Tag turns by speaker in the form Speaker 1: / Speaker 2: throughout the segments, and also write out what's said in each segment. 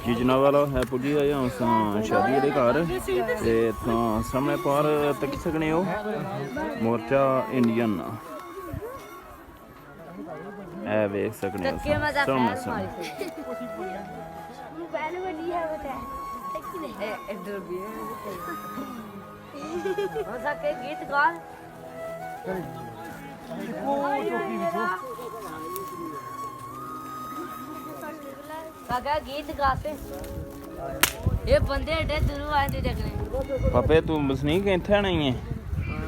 Speaker 1: ਚੀਜ਼ਨਾ ਵਾਲਾ ਹੈ ਪੁੱਜੀ ਆ ਜਾਂ ਸ਼ਾਦੀ ਦੇ ਘਰ ਤੇ ਇੱਥੋਂ ਸਾਹਮਣੇ ਪਾਰ ਤੱਕ ਸਕਣੇ ਹੋ ਮੋਰਚਾ ਇੰਡੀਅਨ ਇਹ ਵੇਖ ਸਕਣੇ ਹੋ ਸਾਹਮਣੇ
Speaker 2: गीत गा गीत गाते ये बंदे एडे दूरों आए थे देखने
Speaker 1: पापे तू बसनीक इत्थे नहीं है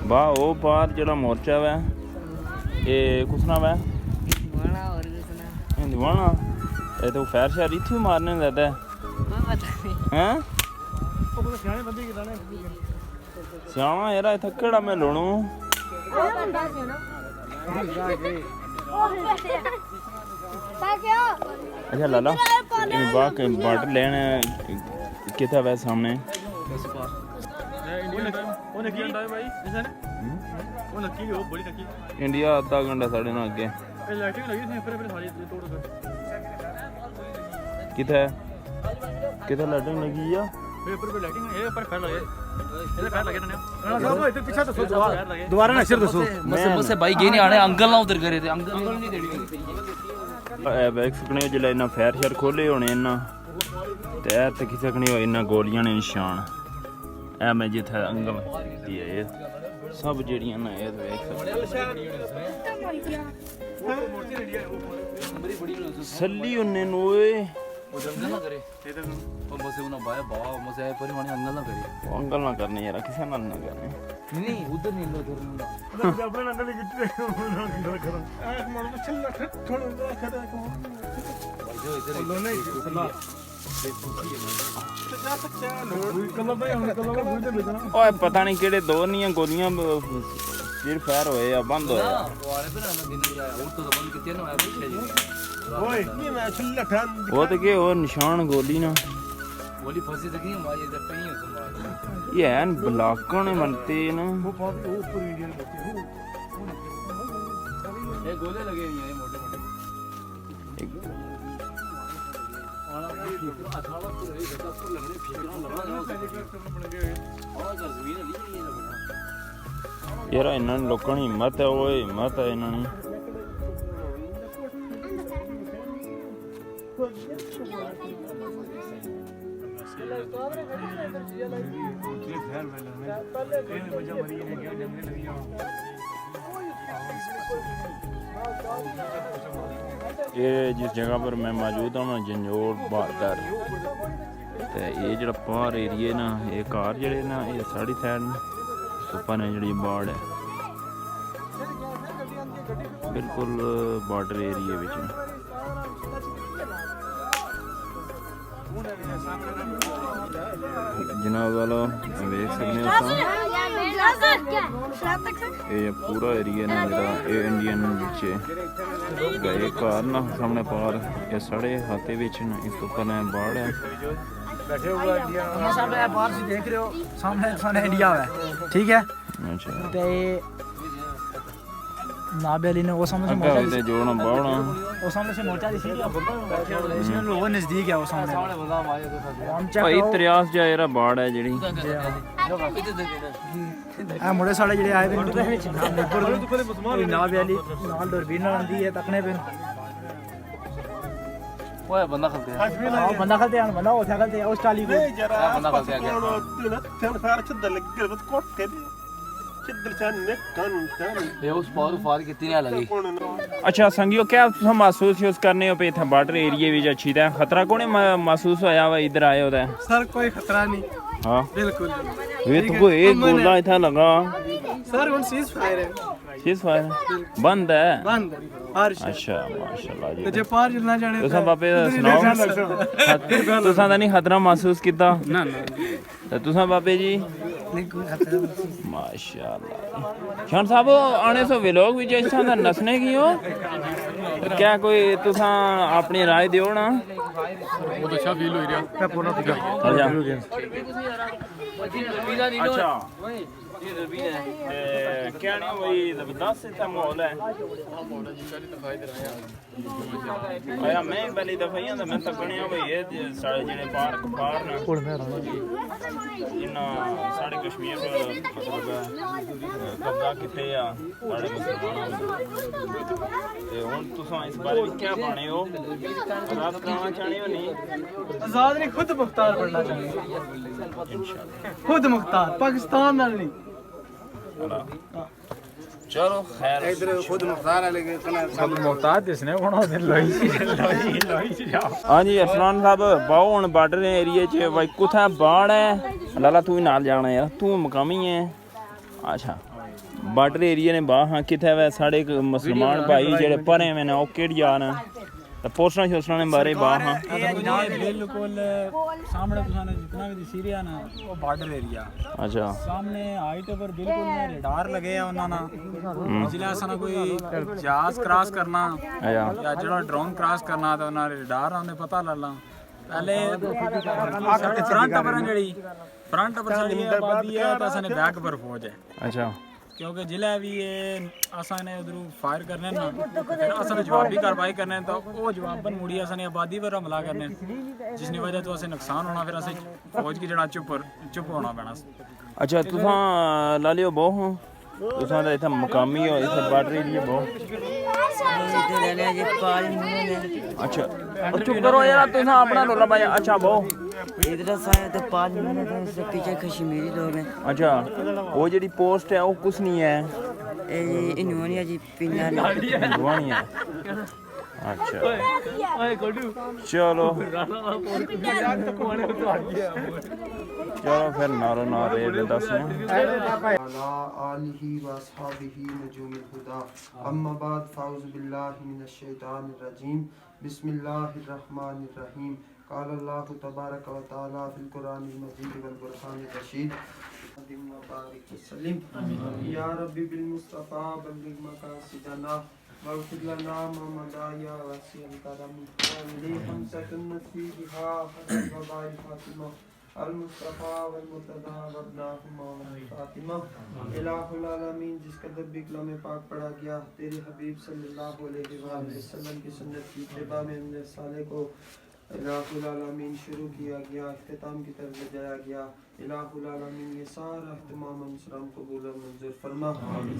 Speaker 1: वाह वो पार जड़ा मोर्चा वै ये कुछ ना वै
Speaker 2: वाला और कुछ ना
Speaker 1: दीवाना ये तो फैर शहर इत्थे मारने देता है
Speaker 2: पता नहीं
Speaker 1: हैं सियाने बंदे किदाने सियाना यार इत्थे केड़ा मैं लोणू अच्छा लाला इन बाग बाटर लेने कितना वै सामने इंडिया आधा घंटा साढ़े ना अगे कितना कितना लाइटिंग लगी है
Speaker 3: दोबारा ना सिर दसो
Speaker 4: मुझसे भाई ये नहीं आने अंकल ना उधर करे थे अंकल नहीं देनी
Speaker 1: बैग सकने जिले इन्ना फैर शैर खोले होने इन्ना तैर तक सकने इन्ना गोलियां ने निशान ऐ मैं जिथे अंगल ये सब जेड़ियां ना ये देख सकते सल्ली उन्ने नोए
Speaker 4: वो अंकल ना करे और मुझसे उन्हें भाई बाबा मुझसे पर माने अंकल ना करे
Speaker 1: अंकल ना करने यार किसी नाल ना करने
Speaker 4: नहीं उधर नहीं लो उधर
Speaker 3: अपने अंकल की गल करो मन को चल थोड़ा खड़ा
Speaker 4: जो इधर
Speaker 3: लो नहीं सलाह जा सकते हैं कलर भाई हम कलर भूल दे बेचना
Speaker 1: ओए पता नहीं केड़े दो नहीं गोलियां सिर फैर होए या बंद होए
Speaker 4: वाले पे ना दिन आया और तो बंद कितने ना आया पीछे जी
Speaker 3: ओए ये मैं चल ठन
Speaker 1: वो तो के वो निशान गोली ना
Speaker 4: गोली फंसी तक नहीं हमारी इधर पे ही है तुम्हारा
Speaker 1: ये है ब्लॉकों ने बनते ना
Speaker 3: वो ऊपर इंडियन होती है
Speaker 4: ये गोले लगे नहीं है मोटे मोटे यार इन्होंने लोगों की हिम्मत है वो हिम्मत है इन्होंने ये जिस जगह पर मैं मौजूद हूँ ना जंजोर बॉर्डर तो ये जो पार एरिया ना ये कार जड़े ना ये साड़ी साइड सुपर ने जी बाड़ है बिल्कुल बॉर्डर एरिया बिच जनाब वालों देख सकते हो ये पूरा एरिया ना जरा ये इंडियन बिच गए कार ना सामने पार ये साढ़े हाथे बिच ना इस ऊपर ने बाड़ है
Speaker 3: बैठे हुए इंडिया साहब आप बाहर से देख रहे हो सामने सामने इंडिया है ठीक है
Speaker 1: अच्छा
Speaker 3: ते नाबेली ने वो सामने से
Speaker 1: अगर
Speaker 3: मोटा
Speaker 1: जोड़ना बावना
Speaker 3: वो सामने से मोटा दिसी इसमें वो नजदीक है वो सामने हम चेक
Speaker 1: भाई त्रियास जा यार बाड़ है जेड़ी
Speaker 3: आ मुंडे साडे जेडे आए थे नाबेली नाल दूरबीन आंदी है तकने पे
Speaker 4: वो बंदा खलते हैं
Speaker 3: हां बंदा खलते हैं बंदा उठा खलते हैं उस टाली को
Speaker 4: बंदा खलते हैं ये उस पार कितनी ना लगी
Speaker 1: अच्छा संगियो क्या तुम महसूस करने हो पे इतना बॉर्डर एरिया भी अच्छी था खतरा कौन महसूस होया वा इधर आए होता है
Speaker 3: सर कोई खतरा नहीं
Speaker 1: हाँ
Speaker 3: बिल्कुल
Speaker 1: ये तुमको एक गोला इतना लगा
Speaker 3: सर उन सीज फायर है
Speaker 1: सीज फायर बंद है
Speaker 3: बंद हर
Speaker 1: अच्छा माशाल्लाह जी
Speaker 3: जे पार चलना जाने
Speaker 1: तुसा बापे सुनाओ तुसा दा नहीं खतरा महसूस किता
Speaker 3: ना ना
Speaker 1: तो तुसा बापे जी
Speaker 3: नहीं कोई खतरा
Speaker 1: माशाल्लाह शान साहब आने सो व्लॉग विच इस तरह नसने की हो क्या कोई तुसा अपनी राय दियो ना
Speaker 4: बहुत अच्छा फील हो रहा है
Speaker 1: अच्छा کیا نہیں وہی دس اتنا ماحول ہے آیا میں پہلی دفعہ ہی میں تکنے بھائی یہ سارے جڑے پارک باہر ساڑھے کشمیر مطلب قبضہ کتنے آ ساڑھے ہوں تساں اس بارے میں کیا پانے ہو آزاد کرانا چاہنے ہو نہیں
Speaker 3: آزاد نہیں خود مختار بننا چاہیے خود مختار پاکستان نال نہیں
Speaker 1: چلو خیر
Speaker 5: خود مختار ہے لیکن
Speaker 3: خود مختار جس نے ہونا دن لوئی
Speaker 1: ہاں جی عرفان صاحب باؤ ہوں بارڈر ایریے چ بھائی کتھے باڑ ہے لالا تو ہی نال جانا یار تو مقامی ہے اچھا بارڈر ایریے نے باہ ہاں کتھے وے ساڑے مسلمان بھائی جڑے پرے میں نے او کیڑ جان تے پوسٹاں شوسٹاں نے بارے باہ ہاں
Speaker 3: بالکل سامنے تساں جتنا بھی سیریا نا وہ بارڈر ایریا
Speaker 1: اچھا
Speaker 3: سامنے ہائٹ پر بالکل ریڈار لگے ہیں انہاں نا جلے اساں کوئی جہاز کراس کرنا یا جڑا ڈرون کراس کرنا تے انہاں ریڈار آنے پتہ لگنا پہلے فرنٹ پر جڑی فرنٹ پر ساڈی آبادی ہے تے اساں نے بیک پر فوج ہے
Speaker 1: اچھا
Speaker 3: کیونکہ ضلع بھی اساں نے ادھر فائر کرنے نا پھر اساں نے جوابی کاروائی کرنے تو وہ جواباً مڑی اساں نے آبادی پر حملہ کرنے جس کی وجہ تو اسے نقصان ہونا پھر اسے فوج کی جڑا چپ ہونا پینا
Speaker 1: اچھا تساں لالیو بہو ہوں تساں تے ایتھے مقامی ہو ایتھے بارڈر ایریے بہو اچھا چپ کرو یار تساں اپنا رولا بھائی اچھا بہو
Speaker 2: ادھر سائے تو 5 منٹ ہے اس سے پیچھے کشمیری لوگ ہیں
Speaker 1: اچھا وہ جڑی پوسٹ ہے وہ کچھ نہیں ہے
Speaker 2: انہوں جی پنجا
Speaker 1: نہیں ہے اچھا چلو چلو پھر نارو نارے دسیں
Speaker 5: وعلى آله وأصحابه نجوم الهدى أما بعد فأعوذ بالله من الشيطان الرجيم بسم الله الرحمن الرحيم قال الله تبارك وتعالى في القرآن المجيد والقرآن الرشيد وبارك وسلم يا ربي بالمصطفى بلغ مقاصدنا واغفر لنا ما مضى يا واسع الكرم ولي خمسة النفي بها وباء الفاطمة المصطفى والمرتضى وابناهما والفاطمہ الہ العالمین جس کا بھی کلام پاک پڑھا گیا تیرے حبیب صلی اللہ علیہ وآلہ وسلم کی سنت کی اتباع میں ہم نے سالے کو الہ العالمین شروع کیا گیا اختتام کی طرف لے جایا گیا الہ العالمین یہ سارا اہتمام السلام قبول و منظور فرما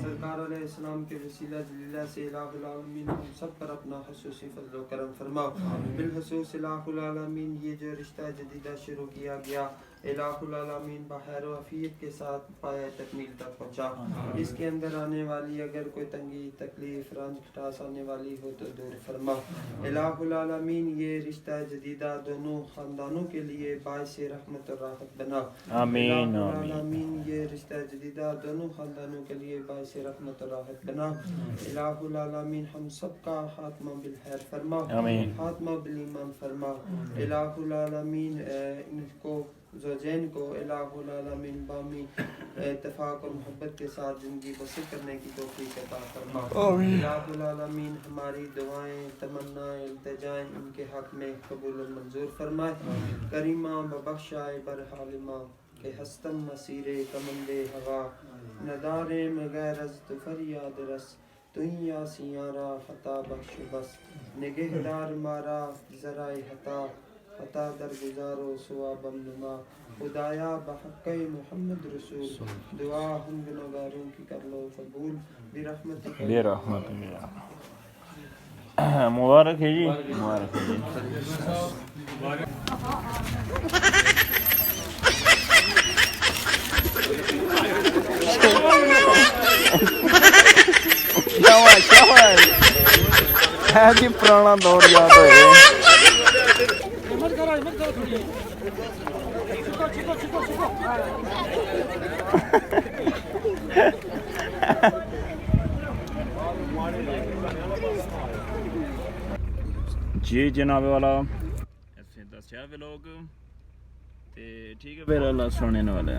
Speaker 5: سرکار علیہ السلام کے وسیلہ جلیلہ سے الہ العالمین ہم سب پر اپنا خصوصی فضل و کرم فرما بالخصوص الہ العالمین یہ جو رشتہ جدیدہ شروع کیا گیا الہ العالمین بخیر و عافیت کے ساتھ پایہ تکمیل تک پہنچا اس کے اندر آنے والی اگر کوئی تنگی تکلیف رنج کھٹاس آنے والی ہو تو دور فرما الہ العالمین یہ رشتہ جدیدہ دونوں خاندانوں کے لیے باعث رحمت اور راحت بنا
Speaker 1: آمین
Speaker 5: الہ العالمین یہ رشتہ جدیدہ دونوں خاندانوں کے لیے باعث رحمت اور راحت بنا الہ العالمین ہم سب کا خاتمہ بالخیر فرما خاتمہ بالایمان فرما الہ العالمین ان کو زوجین کو الہ العالمین بامی اتفاق اور محبت کے ساتھ زندگی بسر کرنے کی توفیق عطا فرما الہ العالمین ہماری دعائیں تمنائیں التجائیں ان کے حق میں قبول و منظور فرمائے کریمہ ببخشائے برحالمہ کہ ہستم مسیر کمند ہوا ندارے مغیر از تو فریاد رس تُہیں یا سیارہ خطا بخش بس نگہدار مارا ذرائع خطا درگزار و ثوابم نما خدایا بحق محمد رسول دعا ہم گناہگاروں کی کر لو قبول برحمتک
Speaker 1: مبارک ہے جی مبارک ہے جی پرانا دور یاد ہوئے جی جناب والا ایسے دسیا بھی لوگ تے ٹھیک ہے پھر اللہ سننے والے